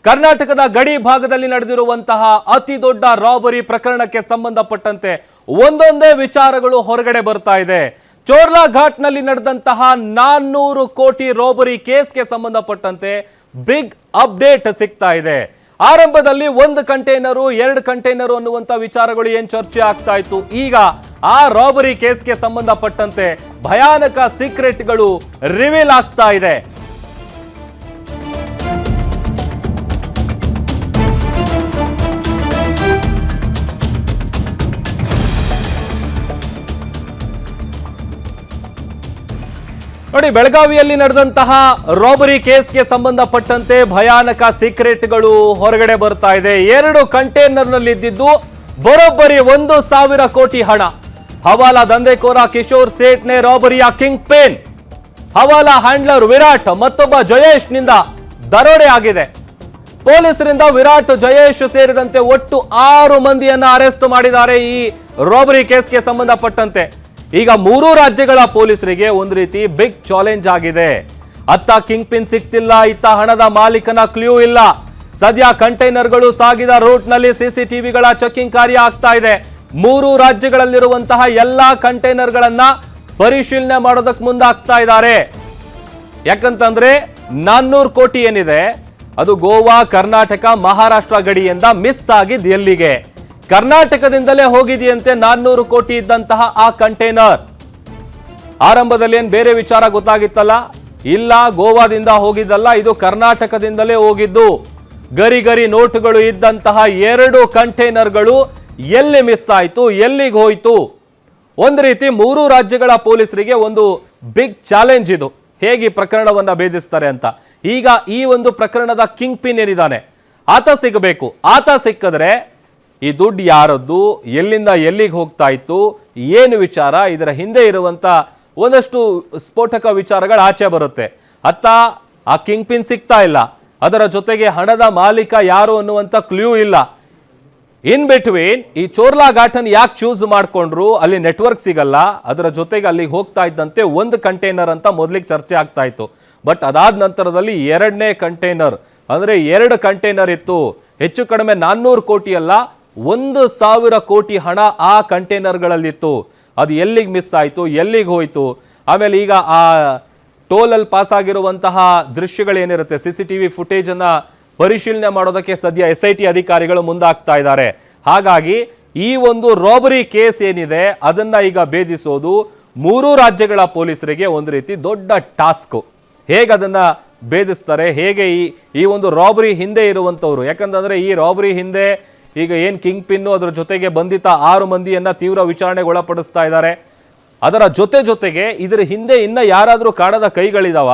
ಕರ್ನಾಟಕದ ಗಡಿ ಭಾಗದಲ್ಲಿ ನಡೆದಿರುವಂತಹ ಅತಿ ದೊಡ್ಡ ರಾಬರಿ ಪ್ರಕರಣಕ್ಕೆ ಸಂಬಂಧಪಟ್ಟಂತೆ ಒಂದೊಂದೇ ವಿಚಾರಗಳು ಹೊರಗಡೆ ಬರ್ತಾ ಇದೆ. ಚೋರ್ಲಾ ಘಾಟ್ನಲ್ಲಿ ನಡೆದಂತಹ 400 ಕೋಟಿ ರಾಬರಿ ಕೇಸ್ಗೆ ಸಂಬಂಧಪಟ್ಟಂತೆ ಬಿಗ್ ಅಪ್ಡೇಟ್ ಸಿಗ್ತಾ ಇದೆ. ಆರಂಭದಲ್ಲಿ 1 ಕಂಟೈನರು 2 ಕಂಟೈನರು ಅನ್ನುವಂತ ವಿಚಾರಗಳು ಏನ್ ಚರ್ಚೆ ಆಗ್ತಾ ಇತ್ತು, ಈಗ ಆ ರಾಬರಿ ಕೇಸ್ಗೆ ಸಂಬಂಧಪಟ್ಟಂತೆ ಭಯಾನಕ ಸೀಕ್ರೆಟ್ಗಳು ರಿವೀಲ್ ಆಗ್ತಾ ಇದೆ. ನೋಡಿ, ಬೆಳಗಾವಿಯಲ್ಲಿ ನಡೆದಂತಹ ರಾಬರಿ ಕೇಸ್ಗೆ ಸಂಬಂಧಪಟ್ಟಂತೆ ಭಯಾನಕ ಸೀಕ್ರೆಟ್ಗಳು ಹೊರಗಡೆ ಬರ್ತಾ ಇದೆ. 2 ಕಂಟೈನರ್ನಲ್ಲಿ ಇದ್ದಿದ್ದು ಬರೋಬ್ಬರಿ 1,000 ಕೋಟಿ ಹಣ. ಹವಾಲಾ ದಂಧೆಕೋರ ಕಿಶೋರ್ ಸೇಠ್ನೆ ರಾಬರಿಯ ಕಿಂಗ್ ಪೇನ್. ಹವಾಲಾ ಹ್ಯಾಂಡ್ಲರ್ ವಿರಾಟ್ ಮತ್ತೊಬ್ಬ ಜಯೇಶ್ ನಿಂದ ದರೋಡೆ ಆಗಿದೆ. ಪೊಲೀಸರಿಂದ ವಿರಾಟ್, ಜಯೇಶ್ ಸೇರಿದಂತೆ ಒಟ್ಟು 6 ಮಂದಿಯನ್ನ ಅರೆಸ್ಟ್ ಮಾಡಿದ್ದಾರೆ ಈ ರಾಬರಿ ಕೇಸ್ಗೆ ಸಂಬಂಧಪಟ್ಟಂತೆ. ಈಗ 3 ರಾಜ್ಯಗಳ ಪೊಲೀಸರಿಗೆ ಒಂದು ರೀತಿ ಬಿಗ್ ಚಾಲೆಂಜ್ ಆಗಿದೆ. ಅತ್ತ ಕಿಂಗ್ ಪಿನ್ ಸಿಕ್ತಿಲ್ಲ, ಇತ್ತ ಹಣದ ಮಾಲೀಕನ ಕ್ಲೂ ಇಲ್ಲ. ಸದ್ಯ ಕಂಟೈನರ್ಗಳು ಸಾಗಿದ ರೂಟ್ ನಲ್ಲಿ ಸಿಸಿಟಿವಿಗಳ ಚೆಕಿಂಗ್ ಕಾರ್ಯ ಆಗ್ತಾ ಇದೆ. 3 ರಾಜ್ಯಗಳಲ್ಲಿರುವಂತಹ ಎಲ್ಲಾ ಕಂಟೈನರ್ಗಳನ್ನ ಪರಿಶೀಲನೆ ಮಾಡೋದಕ್ಕೆ ಮುಂದಾಗ್ತಾ ಇದ್ದಾರೆ. ಯಾಕಂತಂದ್ರೆ 400 ಕೋಟಿ ಏನಿದೆ ಅದು ಗೋವಾ, ಕರ್ನಾಟಕ, ಮಹಾರಾಷ್ಟ್ರ ಗಡಿಯಿಂದ ಮಿಸ್ ಆಗಿದ್ ಎಲ್ಲಿಗೆ? ಕರ್ನಾಟಕದಿಂದಲೇ ಹೋಗಿದೆಯಂತೆ 400 ಕೋಟಿ ಇದ್ದಂತಹ ಆ ಕಂಟೈನರ್. ಆರಂಭದಲ್ಲಿ ಏನ್ ಬೇರೆ ವಿಚಾರ ಗೊತ್ತಾಗಿತ್ತಲ್ಲ, ಇಲ್ಲ ಗೋವಾದಿಂದ ಹೋಗಿದ್ದಲ್ಲ, ಇದು ಕರ್ನಾಟಕದಿಂದಲೇ ಹೋಗಿದ್ದು. ಗರಿ ಗರಿ ನೋಟುಗಳು ಇದ್ದಂತಹ 2 ಕಂಟೈನರ್ಗಳು ಎಲ್ಲಿ ಮಿಸ್ ಆಯ್ತು, ಎಲ್ಲಿಗೆ ಹೋಯ್ತು? ಒಂದು ರೀತಿ 3 ರಾಜ್ಯಗಳ ಪೊಲೀಸರಿಗೆ ಒಂದು ಬಿಗ್ ಚಾಲೆಂಜ್ ಇದು, ಹೇಗೆ ಈ ಪ್ರಕರಣವನ್ನ ಭೇದಿಸ್ತಾರೆ ಅಂತ. ಈಗ ಈ ಒಂದು ಪ್ರಕರಣದ ಕಿಂಗ್ ಪಿನ್ ಏನಿದ್ದಾನೆ ಆತ ಸಿಗಬೇಕು. ಆತ ಸಿಕ್ಕಿದ್ರೆ ಈ ದುಡ್ಡು ಯಾರದ್ದು, ಎಲ್ಲಿಂದ ಎಲ್ಲಿಗೆ ಹೋಗ್ತಾ ಇತ್ತು, ಏನು ವಿಚಾರ, ಇದರ ಹಿಂದೆ ಇರುವಂತ ಒಂದಷ್ಟು ಸ್ಫೋಟಕ ವಿಚಾರಗಳು ಆಚೆ ಬರುತ್ತೆ. ಅತ್ತ ಆ ಕಿಂಗ್ ಪಿನ್ ಸಿಗ್ತಾ ಇಲ್ಲ, ಅದರ ಜೊತೆಗೆ ಹಣದ ಮಾಲೀಕ ಯಾರು ಅನ್ನುವಂಥ ಕ್ಲೂ ಇಲ್ಲ. ಇನ್ ಬಿಟ್ವೀನ್ ಈ ಚೋರ್ಲಾ ಘಾಟನ್ ಯಾಕೆ ಚೂಸ್ ಮಾಡ್ಕೊಂಡ್ರು, ಅಲ್ಲಿ ನೆಟ್ವರ್ಕ್ ಸಿಗಲ್ಲ, ಅದರ ಜೊತೆಗೆ ಅಲ್ಲಿಗೆ ಹೋಗ್ತಾ ಇದ್ದಂತೆ 1 ಕಂಟೈನರ್ ಅಂತ ಮೊದಲಿಗೆ ಚರ್ಚೆ ಆಗ್ತಾ ಇತ್ತು. ಬಟ್ ಅದಾದ ನಂತರದಲ್ಲಿ 2ನೇ ಕಂಟೈನರ್ ಅಂದ್ರೆ 2 ಕಂಟೈನರ್ ಇತ್ತು. ಹೆಚ್ಚು ಕಡಿಮೆ 400 ಕೋಟಿ ಅಲ್ಲ, 1,000 ಕೋಟಿ ಹಣ ಆ ಕಂಟೈನರ್ಗಳಲ್ಲಿತ್ತು. ಅದು ಎಲ್ಲಿಗೆ ಮಿಸ್ ಆಯಿತು, ಎಲ್ಲಿಗೆ ಹೋಯ್ತು? ಆಮೇಲೆ ಈಗ ಆ ಟೋಲಲ್ಲಿ ಪಾಸ್ ಆಗಿರುವಂತಹ ದೃಶ್ಯಗಳೇನಿರುತ್ತೆ, CCTV ಫುಟೇಜ್ ಅನ್ನ ಪರಿಶೀಲನೆ ಮಾಡೋದಕ್ಕೆ ಸದ್ಯ SIT ಅಧಿಕಾರಿಗಳು ಮುಂದಾಗ್ತಾ ಇದ್ದಾರೆ. ಹಾಗಾಗಿ ಈ ಒಂದು ರಾಬರಿ ಕೇಸ್ ಏನಿದೆ ಅದನ್ನ ಈಗ ಭೇದಿಸೋದು 3 ರಾಜ್ಯಗಳ ಪೊಲೀಸರಿಗೆ ಒಂದು ರೀತಿ ದೊಡ್ಡ ಟಾಸ್ಕ್. ಹೇಗೆ ಅದನ್ನ ಭೇದಿಸ್ತಾರೆ, ಹೇಗೆ ಈ ಒಂದು ರಾಬರಿ ಹಿಂದೆ ಇರುವಂತವ್ರು, ಯಾಕಂತಂದ್ರೆ ಈ ರಾಬರಿ ಹಿಂದೆ ಈಗ ಏನ್ ಕಿಂಗ್ ಪಿನ್ನು ಅದರ ಜೊತೆಗೆ ಬಂಧಿತ 6 ಮಂದಿಯನ್ನ ತೀವ್ರ ವಿಚಾರಣೆಗೆ ಒಳಪಡಿಸ್ತಾ ಇದ್ದಾರೆ. ಅದರ ಜೊತೆಗೆ ಇದರ ಹಿಂದೆ ಇನ್ನ ಯಾರಾದ್ರೂ ಕಾಣದ ಕೈಗಳಿದಾವ,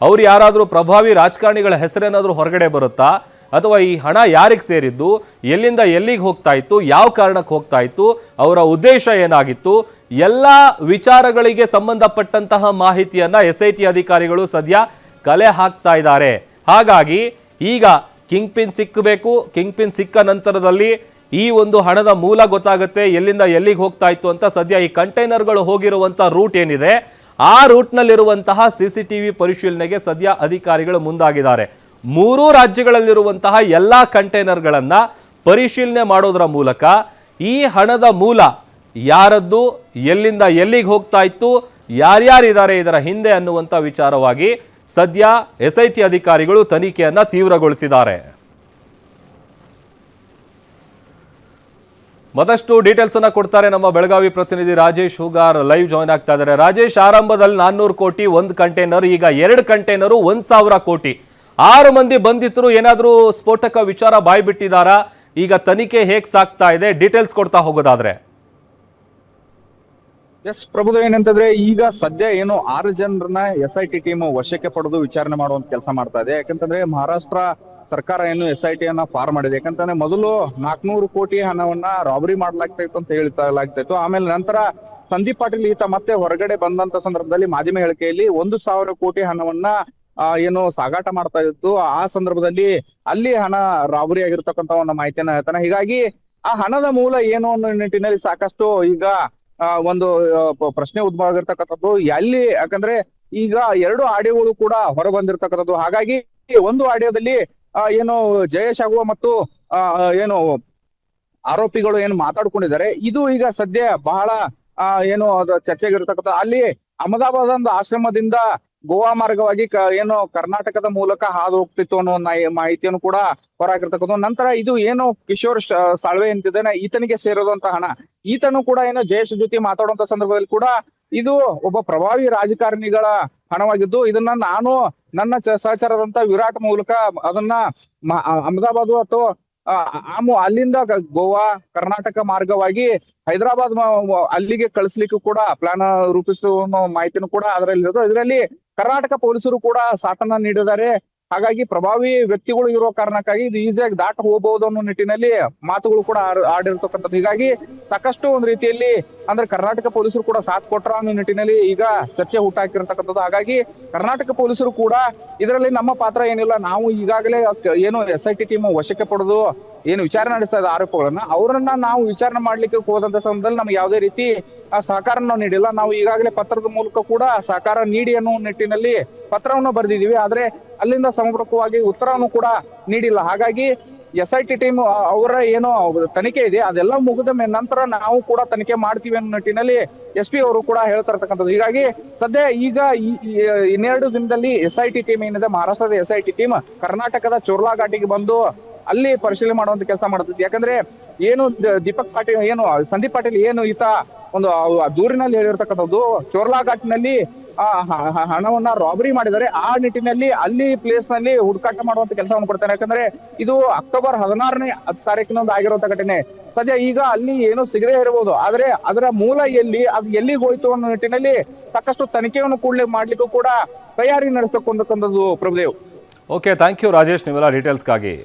ಅವ್ರು ಯಾರಾದ್ರೂ ಪ್ರಭಾವಿ ರಾಜಕಾರಣಿಗಳ ಹೆಸರೇನಾದ್ರೂ ಹೊರಗಡೆ ಬರುತ್ತಾ, ಅಥವಾ ಈ ಹಣ ಯಾರಿಗೆ ಸೇರಿದ್ದು, ಎಲ್ಲಿಂದ ಎಲ್ಲಿಗೆ ಹೋಗ್ತಾ ಇತ್ತು, ಯಾವ ಕಾರಣಕ್ಕೆ ಹೋಗ್ತಾ ಇತ್ತು, ಅವರ ಉದ್ದೇಶ ಏನಾಗಿತ್ತು, ಎಲ್ಲ ವಿಚಾರಗಳಿಗೆ ಸಂಬಂಧಪಟ್ಟಂತಹ ಮಾಹಿತಿಯನ್ನ SIT ಅಧಿಕಾರಿಗಳು ಸದ್ಯ ಕಲೆ ಹಾಕ್ತಾ ಇದ್ದಾರೆ. ಹಾಗಾಗಿ ಈಗ ಕಿಂಗ್ ಪಿನ್ ಸಿಕ್ಕಬೇಕು. ಕಿಂಗ್ ಪಿನ್ ಸಿಕ್ಕ ನಂತರದಲ್ಲಿ ಈ ಒಂದು ಹಣದ ಮೂಲ ಗೊತ್ತಾಗುತ್ತೆ, ಎಲ್ಲಿಂದ ಎಲ್ಲಿಗೆ ಹೋಗ್ತಾ ಇತ್ತು ಅಂತ. ಸದ್ಯ ಈ ಕಂಟೈನರ್ಗಳು ಹೋಗಿರುವಂತಹ ರೂಟ್ ಏನಿದೆ ಆ ರೂಟ್ನಲ್ಲಿರುವಂತಹ CCTV ಪರಿಶೀಲನೆಗೆ ಸದ್ಯ ಅಧಿಕಾರಿಗಳು ಮುಂದಾಗಿದ್ದಾರೆ. 3 ರಾಜ್ಯಗಳಲ್ಲಿರುವಂತಹ ಎಲ್ಲಾ ಕಂಟೈನರ್ಗಳನ್ನ ಪರಿಶೀಲನೆ ಮಾಡೋದರ ಮೂಲಕ ಈ ಹಣದ ಮೂಲ ಯಾರದ್ದು, ಎಲ್ಲಿಂದ ಎಲ್ಲಿಗೆ ಹೋಗ್ತಾ ಇತ್ತು, ಯಾರ್ಯಾರಿದ್ದಾರೆ ಇದರ ಹಿಂದೆ ಅನ್ನುವಂಥ ವಿಚಾರವಾಗಿ ಸದ್ಯ SIT ಅಧಿಕಾರಿಗಳು ತನಿಖೆಯನ್ನ ತೀವ್ರಗೊಳಿಸಿದ್ದಾರೆ. ಮತ್ತಷ್ಟು ಡೀಟೇಲ್ಸ್ ಅನ್ನ ಕೊಡ್ತಾರೆ ನಮ್ಮ ಬೆಳಗಾವಿ ಪ್ರತಿನಿಧಿ ರಾಜೇಶ್ ಹೂಗಾರ್, ಲೈವ್ ಜಾಯ್ನ್ ಆಗ್ತಾ ಇದ್ದಾರೆ. ರಾಜೇಶ್, ಆರಂಭದಲ್ಲಿ 400 ಕೋಟಿ 1 ಕಂಟೈನರ್, ಈಗ 2 ಕಂಟೈನರು 1,000 ಕೋಟಿ. 6 ಮಂದಿ ಬಂಧಿತರು ಏನಾದರೂ ಸ್ಫೋಟಕ ವಿಚಾರ ಬಾಯ್ ಬಿಟ್ಟಿದ್ದಾರಾ? ಈಗ ತನಿಖೆ ಹೇಗೆ ಸಾಗ್ತಾ ಇದೆ, ಡೀಟೇಲ್ಸ್ ಕೊಡ್ತಾ ಹೋಗೋದಾದ್ರೆ? ಎಸ್ ಪ್ರಭುದೇವ್, ಏನಂತಂದ್ರೆ ಈಗ ಸದ್ಯ ಏನು 6 ಜನರನ್ನ SIT ಟೀಮ್ ವಶಕ್ಕೆ ಪಡೆದು ವಿಚಾರಣೆ ಮಾಡುವಂತ ಕೆಲಸ ಮಾಡ್ತಾ ಇದೆ. ಯಾಕಂತಂದ್ರೆ ಮಹಾರಾಷ್ಟ್ರ ಸರ್ಕಾರ ಏನು SIT ಅನ್ನ ಫಾರ್ಮ್ ಮಾಡಿದೆ. ಯಾಕಂತಂದ್ರೆ ಮೊದಲು 400 ಕೋಟಿ ಹಣವನ್ನ ರಾಬರಿ ಮಾಡ್ಲಾಗ್ತಾ ಇತ್ತು ಅಂತ ಹೇಳ್ತಾ ಇತ್ತು. ಆಮೇಲೆ ನಂತರ ಸಂದೀಪ್ ಪಾಟೀಲ್ ಈತ ಮತ್ತೆ ಹೊರಗಡೆ ಬಂದಂತ ಸಂದರ್ಭದಲ್ಲಿ ಮಾಧ್ಯಮ ಹೇಳಿಕೆಯಲ್ಲಿ 1,000 ಕೋಟಿ ಹಣವನ್ನ ಏನು ಸಾಗಾಟ ಮಾಡ್ತಾ ಇತ್ತು. ಆ ಸಂದರ್ಭದಲ್ಲಿ ಅಲ್ಲಿ ಹಣ ರಾಬರಿ ಆಗಿರ್ತಕ್ಕಂತ ಒಂದು ಮಾಹಿತಿಯನ್ನ ಹೇಳ್ತಾನೆ. ಹೀಗಾಗಿ ಆ ಹಣದ ಮೂಲ ಏನು ಅನ್ನೋ ನಿಟ್ಟಿನಲ್ಲಿ ಸಾಕಷ್ಟು ಈಗ ಒಂದು ಪ್ರಶ್ನೆ ಉದ್ಭವ ಆಗಿರ್ತಕ್ಕಂಥದ್ದು ಎಲ್ಲಿ. ಯಾಕಂದ್ರೆ ಈಗ 2 ಆಡಿಯೋಗಳು ಕೂಡ ಹೊರ ಬಂದಿರತಕ್ಕಂಥದ್ದು. ಹಾಗಾಗಿ ಒಂದು ಆಡಿಯೋದಲ್ಲಿ ಏನು ಜಯೇಶ್ ಆಗುವ ಮತ್ತು ಏನು ಆರೋಪಿಗಳು ಏನು ಮಾತಾಡ್ಕೊಂಡಿದ್ದಾರೆ, ಇದು ಈಗ ಸದ್ಯ ಬಹಳ ಏನು ಅದು ಚರ್ಚೆಗಿರ್ತಕ್ಕಂಥ. ಅಲ್ಲಿ ಅಹಮದಾಬಾದ್ ಒಂದು ಆಶ್ರಮದಿಂದ ಗೋವಾ ಮಾರ್ಗವಾಗಿ ಏನು ಕರ್ನಾಟಕದ ಮೂಲಕ ಹಾದು ಹೋಗ್ತಿತ್ತು ಅನ್ನೋ ಮಾಹಿತಿಯನ್ನು ಕೂಡ ಹೊರಹಾಕಿರ್ತಕ್ಕಂಥ. ನಂತರ ಇದು ಏನು ಕಿಶೋರ್ ಸಾಳ್ವೆ ಅಂತಿದ್ದಾನೆ, ಈತನಿಗೆ ಸೇರೋದಂತ ಹಣ, ಈತನು ಕೂಡ ಏನೋ ಜಯೇಶ್ ಜೊತೆ ಮಾತಾಡುವಂತ ಸಂದರ್ಭದಲ್ಲಿ ಕೂಡ ಇದು ಒಬ್ಬ ಪ್ರಭಾವಿ ರಾಜಕಾರಣಿಗಳ ಹಣವಾಗಿದ್ದು, ಇದನ್ನ ನಾನು ನನ್ನ ಸಹಚರದಂತ ವಿರಾಟ್ ಮೂಲಕ ಅದನ್ನ ಅಹಮದಾಬಾದ್ ಅಥವಾ ಅಲ್ಲಿಂದ ಗೋವಾ ಕರ್ನಾಟಕ ಮಾರ್ಗವಾಗಿ ಹೈದರಾಬಾದ್ ಅಲ್ಲಿಗೆ ಕಳಿಸ್ಲಿಕ್ಕೂ ಕೂಡ ಪ್ಲಾನ್ ರೂಪಿಸುವ ಮಾಹಿತಿನೂ ಕೂಡ ಅದರಲ್ಲಿ ಇರೋದು. ಇದರಲ್ಲಿ ಕರ್ನಾಟಕ ಪೊಲೀಸರು ಕೂಡ ಸಾಥನ್ನ ನೀಡಿದ್ದಾರೆ. ಹಾಗಾಗಿ ಪ್ರಭಾವಿ ವ್ಯಕ್ತಿಗಳು ಇರೋ ಕಾರಣಕ್ಕಾಗಿ ಇದು ಈಸಿಯಾಗಿ ದಾಟ ಹೋಗಬಹುದು ಅನ್ನೋ ನಿಟ್ಟಿನಲ್ಲಿ ಮಾತುಗಳು ಕೂಡ ಆಡಿರ್ತಕ್ಕಂಥದ್ದು. ಹೀಗಾಗಿ ಸಾಕಷ್ಟು ಒಂದ್ ರೀತಿಯಲ್ಲಿ ಅಂದ್ರೆ ಕರ್ನಾಟಕ ಪೊಲೀಸರು ಕೂಡ ಸಾಥ್ ಕೊಟ್ರ ಅನ್ನೋ ನಿಟ್ಟಿನಲ್ಲಿ ಈಗ ಚರ್ಚೆ ಹುಟ್ಟಾಕಿರ್ತಕ್ಕಂಥದ್ದು. ಹಾಗಾಗಿ ಕರ್ನಾಟಕ ಪೊಲೀಸರು ಕೂಡ ಇದರಲ್ಲಿ ನಮ್ಮ ಪಾತ್ರ ಏನಿಲ್ಲ, ನಾವು ಈಗಾಗಲೇ ಏನು SIT ಟೀಮ್ ವಶಕ್ಕೆ ಪಡೆದು ಏನು ವಿಚಾರಣೆ ನಡೆಸ್ತಾ ಇದ್ದ ಆರೋಪಗಳನ್ನ ಅವರನ್ನ ನಾವು ವಿಚಾರಣೆ ಮಾಡ್ಲಿಕ್ಕೆ ಹೋದಂತ ಸಂದರ್ಭದಲ್ಲಿ ನಮ್ಗೆ ಯಾವುದೇ ರೀತಿ ಆ ಸಹಕಾರ ನಾವು ನೀಡಿಲ್ಲ. ನಾವು ಈಗಾಗಲೇ ಪತ್ರದ ಮೂಲಕ ಕೂಡ ಸಹಕಾರ ನೀಡಿ ಅನ್ನೋ ನಿಟ್ಟಿನಲ್ಲಿ ಪತ್ರವನ್ನು ಬರೆದಿದ್ದೀವಿ, ಆದ್ರೆ ಅಲ್ಲಿಂದ ಸಮರ್ಪಕವಾಗಿ ಉತ್ತರವನ್ನು ಕೂಡ ನೀಡಿಲ್ಲ. ಹಾಗಾಗಿ SIT ಟೀಮ್ ಅವರ ಏನು ತನಿಖೆ ಇದೆ ಅದೆಲ್ಲ ಮುಗಿದ ನಂತರ ನಾವು ಕೂಡ ತನಿಖೆ ಮಾಡ್ತೀವಿ ಅನ್ನೋ ನಿಟ್ಟಿನಲ್ಲಿ SP ಅವರು ಕೂಡ ಹೇಳ್ತಾ ಇರ್ತಕ್ಕಂಥದ್ದು. ಹೀಗಾಗಿ ಸದ್ಯ ಈಗ ಇನ್ನೆರಡು ದಿನದಲ್ಲಿ SIT ಟೀಮ್ ಏನಿದೆ, ಮಹಾರಾಷ್ಟ್ರದ SIT ಟೀಮ್ ಕರ್ನಾಟಕದ ಚೋರ್ಲಾ ಘಾಟಿಗೆ ಬಂದು ಅಲ್ಲಿ ಪರಿಶೀಲನೆ ಮಾಡುವಂತ ಕೆಲಸ ಮಾಡುತ್ತದೆ. ಯಾಕಂದ್ರೆ ಏನು ದೀಪಕ್ ಪಾಟೀಲ್ ಏನು ಸಂದೀಪ್ ಪಾಟೀಲ್ ಏನು ಈತ ಒಂದು ದೂರಿನಲ್ಲಿ ಹೇಳಿರ್ತಕ್ಕಂಥದ್ದು, ಚೋರ್ಲಾ ಘಾಟ್ನಲ್ಲಿ ಹಣವನ್ನ ರಾಬರಿ ಮಾಡಿದ್ದಾರೆ, ಆ ನಿಟ್ಟಿನಲ್ಲಿ ಅಲ್ಲಿ ಪ್ಲೇಸ್ ನಲ್ಲಿ ಹುಡುಕಾಟ ಮಾಡುವಂತ ಕೆಲಸವನ್ನು ಕೊಡ್ತಾರೆ. ಯಾಕಂದ್ರೆ ಇದು ಅಕ್ಟೋಬರ್ 16ನೇ ತಾರೀಕಿನೊಂದು ಆಗಿರುವಂತ ಘಟನೆ. ಸದ್ಯ ಈಗ ಅಲ್ಲಿ ಏನೋ ಸಿಗದೇ ಇರಬಹುದು, ಆದ್ರೆ ಅದರ ಮೂಲ ಎಲ್ಲಿ, ಅದು ಎಲ್ಲಿಗೆ ಹೋಯ್ತು ಅನ್ನೋ ನಿಟ್ಟಿನಲ್ಲಿ ಸಾಕಷ್ಟು ತನಿಖೆಯನ್ನು ಕೂಡಲೇ ಮಾಡ್ಲಿಕ್ಕೂ ಕೂಡ ತಯಾರಿ ನಡೆಸ್ತಕ್ಕಂಥದ್ದು. Prabhudev, okay, thank you Rajesh, ನೀವೆಲ್ಲ ಡೀಟೇಲ್ಸ್ಗಾಗಿ.